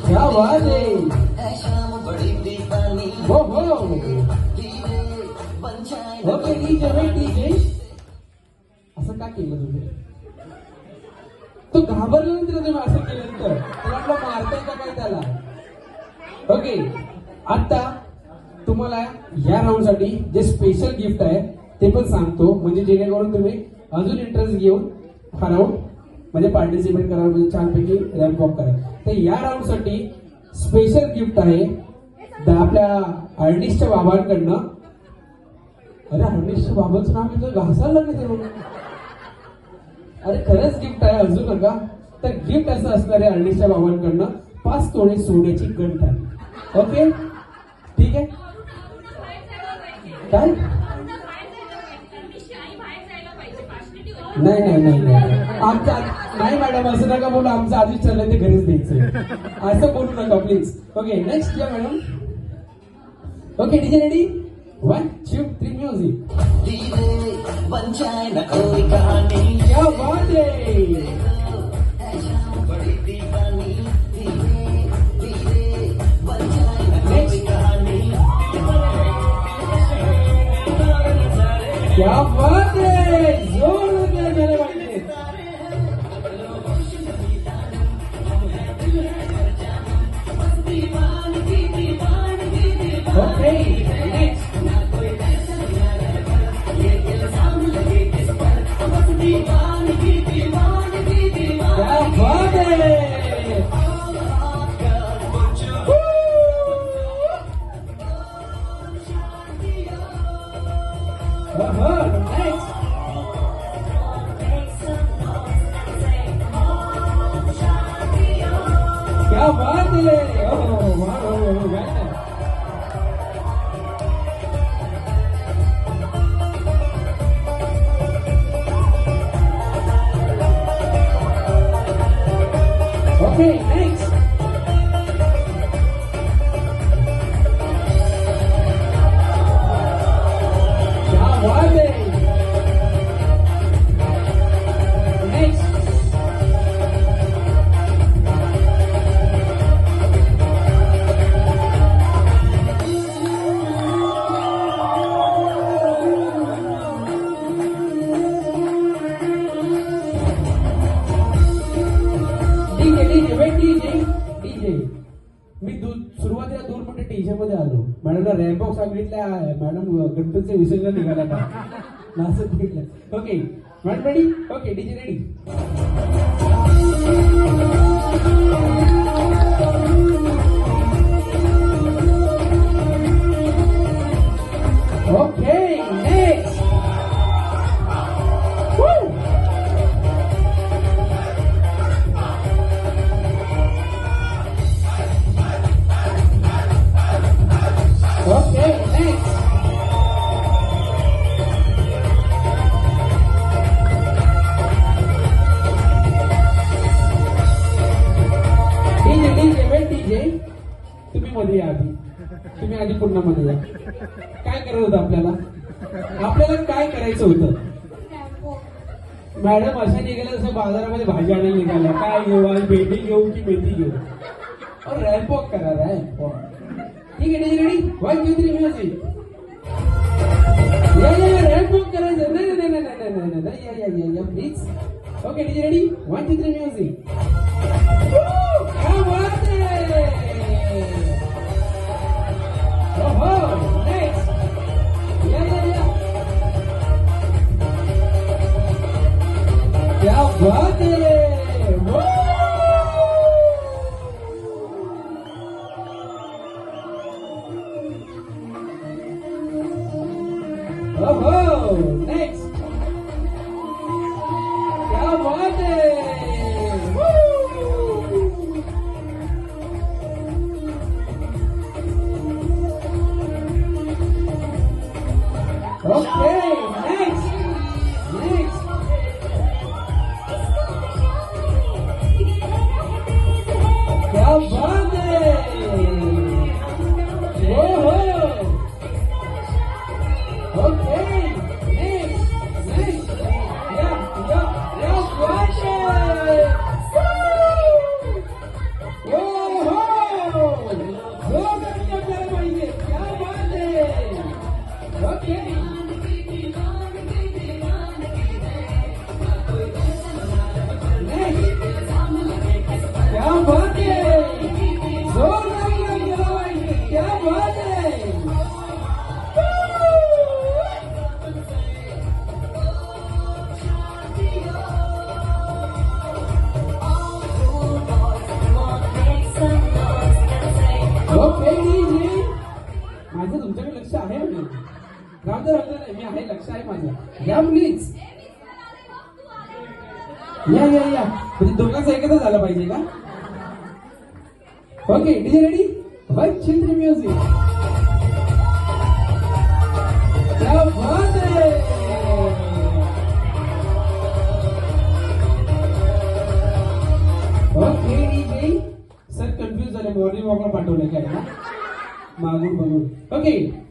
क्या बात है. हो हो. Okay DJ wait DJ. असं का केलं तुम्ही? तो घाबरला ना तुम्ही असं केलं तर त्याला आपलं मारताय का काय त्याला. ओके आता तुम्हाला या राऊंड साठी जे स्पेशल गिफ्ट आहे ते पण सांगतो म्हणजे जेणेकरून तुम्ही अजून इंटरेस्ट घेऊन हा राऊंड म्हणजे पार्टिसिपेट करा म्हणजे छानपैकी रॅम्प वॉक करा. तर या राऊंड साठी स्पेशल गिफ्ट आहे आपल्या अर्निशच्या बाबांकडनं. अरे अर्निशच्या बाबांचं नाव घेतलं घासायला लागलं. अरे खरंच गिफ्ट आहे अजून नका. तर गिफ्ट असं असणार आहे अर्निशच्या बाबांकडनं 5 तोळे सोन्याची गंठ. ओके ठीक आहे. काय नाही नाही नाही नाही आमचा नाही मॅडम असं नका बोलू. आमचं आधीच चाललंय ते घरीच द्यायचं असं बोलू नका प्लीज. ओके नेक्स्ट या madam. Okay DJ ready 1 2 3 music. क्या बात है. क्या बात है. जोर दिया मेरे भाई ने. Okay next. क्या बात है. क्या बात है. Okay next. क्या बात है. नेक्स्ट. मी सुरुवातीला 2 मिनिटं टेन्शन मध्ये आलो. मॅडमला रॅम्प वॉक सांगितलं. मॅडम गणपतीचे विसर्जन निघाला का नाचत घेतलं. Okay madam ready. Okay DJ ready. Okay next. Okay, next. DJ, तुम्ही मध्ये या आधी. तुम्ही आधी पुन्हा मध्ये या. काय करायचं होतं आपल्याला काय करायचं होतं. मॅडम अशा निघाल्या जसं बाजारामध्ये भाजी आणायला निघाल्या. काय घेऊ आज भेंडी घेऊ की मेथी घेऊ. रॅम्प वॉक करा रॅम्प वॉक. ठीक आहे डीजे रेडी 1 2 3 म्युझिक. या रॅम्प वॉक करायचं. नाही नाही नाही नाही नाही नाही या please. Okay DJ ready 1 2 3 music. क्या बात है. ओहो नेक्स्ट. या क्या बात है. ओहो नेक्स्ट. क्या बात है. Okay next. क्या बात है. ओहो. Okay next. या बात है. ओहो. राहू नाही, मी आहे, लक्ष आहे माझं. या प्लीज, या म्हणजे दोघांचं एकत्र झालं पाहिजे का? Okay, DJ ready, one children music. क्या बात है. ओके डीजे सर, कन्फ्युज झाले, मॉर्निंग वॉकला पाठवलं काय ना मागून बघून. ओके